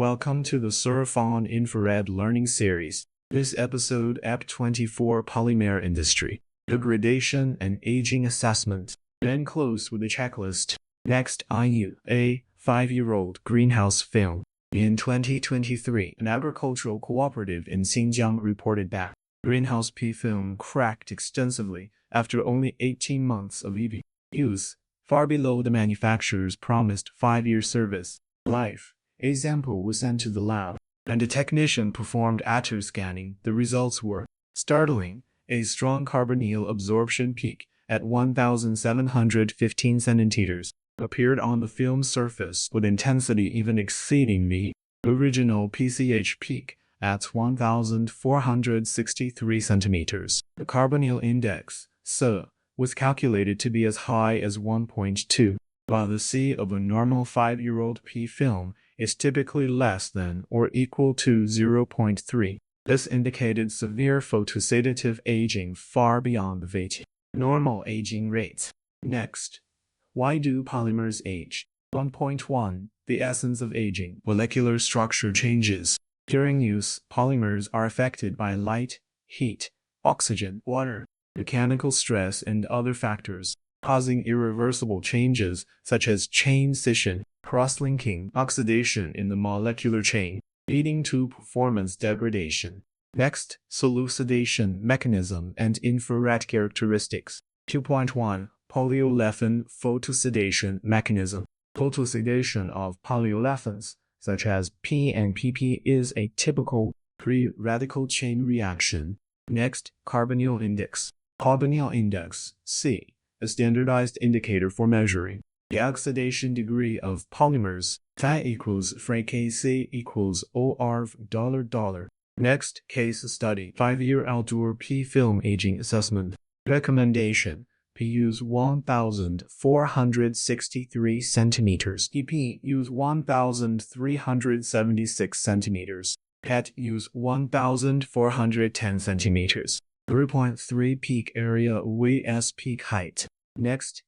Welcome to the ftir.fun Infrared Learning Series. This episode Ep24 Polymer Industry, Degradation and Aging Assessment. Then close with a checklist. Next, a 5-year-old greenhouse film. In 2023, an agricultural cooperative in Xinjiang reported that greenhouse P film cracked extensively after only 18 months of EV use, far below the manufacturer's promised 5-year service life. A sample was sent to the lab, and a technician performed atom scanning. The results were startling. A strong carbonyl absorption peak at 1,715 centimeters appeared on the film surface, with intensity even exceeding the original PCH peak at 1,463 centimeters. The carbonyl index, SO, was calculated to be as high as 1.2, while the C of a normal 5-year-old P film is typically less than or equal to 0.3. This indicated severe photosedative aging far beyond the VT normal aging rates. Next, why do polymers age? 1.1. The essence of aging. Molecular structure changes. During use, polymers are affected by light, heat, oxygen, water, mechanical stress, and other factors, causing irreversible changes such as chain scission, cross-linking, oxidation in the molecular chain, leading to performance degradation. Next, elucidation mechanism and infrared characteristics. 2.1. Polyolefin photosedation mechanism. Photosedation of polyolefins, such as P and PP, is a typical free-radical chain reaction. Next, carbonyl index. Carbonyl index, C, a standardized indicator for measuring the oxidation degree of polymers. Phi equals Fr Kc equals $. Next, case study. 5-year outdoor P film aging assessment. Recommendation: P use 1,463 centimeters. PP use 1,376 centimeters. PET use 1,410 centimeters. 3.3 peak area vs peak height. Next,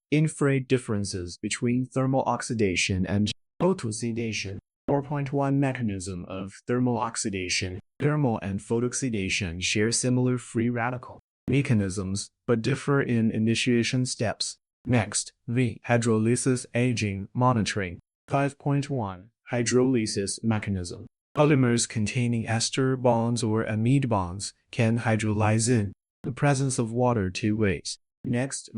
infrared differences between thermal oxidation and photosedation. 4.1 Mechanism of thermal oxidation. Thermal and photooxidation share similar free radical mechanisms, but differ in initiation steps. Next, hydrolysis aging monitoring. 5.1 Hydrolysis mechanism. Polymers containing ester bonds or amide bonds can hydrolyze in the presence of water 2 ways. Next,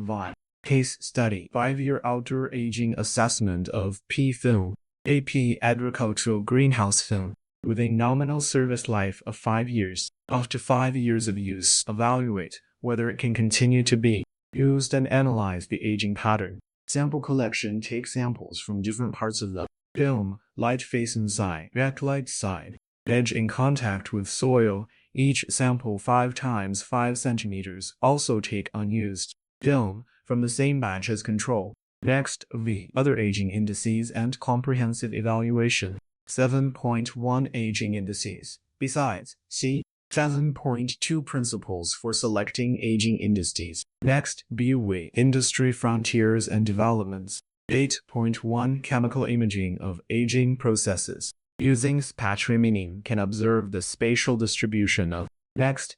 case study. 5-year outdoor aging assessment of P film. AP agricultural greenhouse film with a nominal service life of 5 years. After 5 years of use, evaluate whether it can continue to be used and analyze the aging pattern. Sample collection. Take samples from different parts of the film. Light face inside, backlight side, edge in contact with soil. Each sample 5 times 5 centimeters. Also take unused film from the same batch as control. Next, other aging indices and comprehensive evaluation. 7.1 Aging indices. Besides, see 7.2 Principles for selecting aging indices. Next, Industry frontiers and developments. 8.1 Chemical imaging of aging processes. Using spectrometry can observe the spatial distribution of. Next,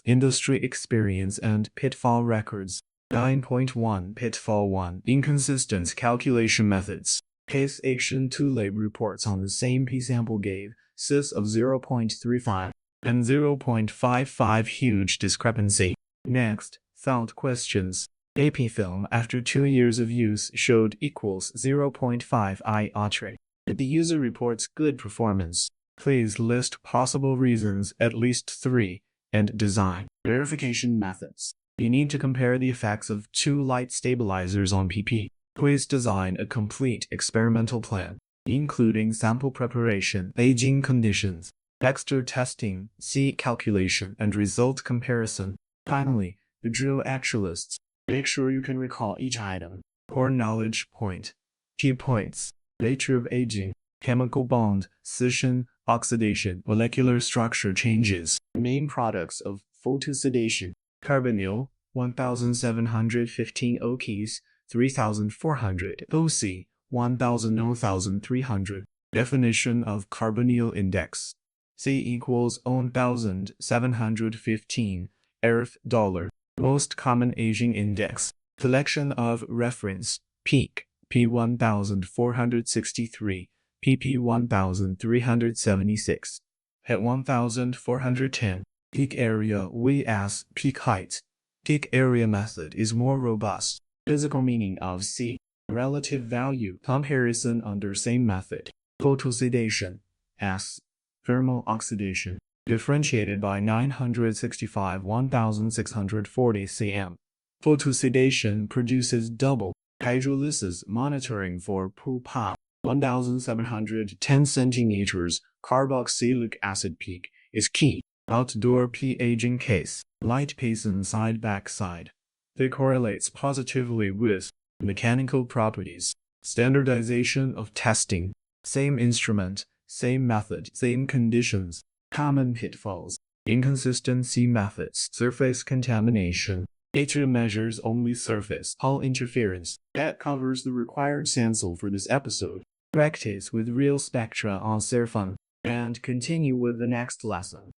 Industry experience and pitfall records. 9.1 Pitfall 1 Inconsistent calculation methods. Case Action 2 lab reports on the same P sample gave CIS of 0.35 and 0.55, huge discrepancy. Next, thought questions. AP film after 2 years of use showed equals 0.5 IOTRE. The user reports good performance. Please list possible reasons, at least 3, and design verification methods. You need to compare the effects of 2 light stabilizers on PP. Please design a complete experimental plan, including sample preparation, aging conditions, texture testing, C calculation, and result comparison. Finally, the drill actualists. Make sure you can recall each item. Core knowledge point. Key points. Nature of aging. Chemical bond, scission, oxidation, molecular structure changes. Main products of photosedation. Carbonyl, 1,715 OKs, 3,400 OC, 1,300 Definition of carbonyl index. C equals 1715 ERF $. Most common aging index. Collection of reference. Peak P1463, pp 1376, Het 1410. Peak area vs peak height. Peak area method is more robust. Physical meaning of C. Relative value comparison under same method. Photosedation. S. Thermal oxidation. Differentiated by 965 1640 cm. Photosedation produces double. Hydrolysis monitoring for PUPA 1710 cm. Carboxylic acid peak is key. Outdoor p-aging case. Light pieces side backside. They correlates positively with mechanical properties. Standardization of testing. Same instrument, same method, same conditions. Common pitfalls. Inconsistency methods. Surface contamination. Data measures only surface Hall interference. That covers the required sample for this episode. Practice with real spectra on ftir.fun and continue with the next lesson.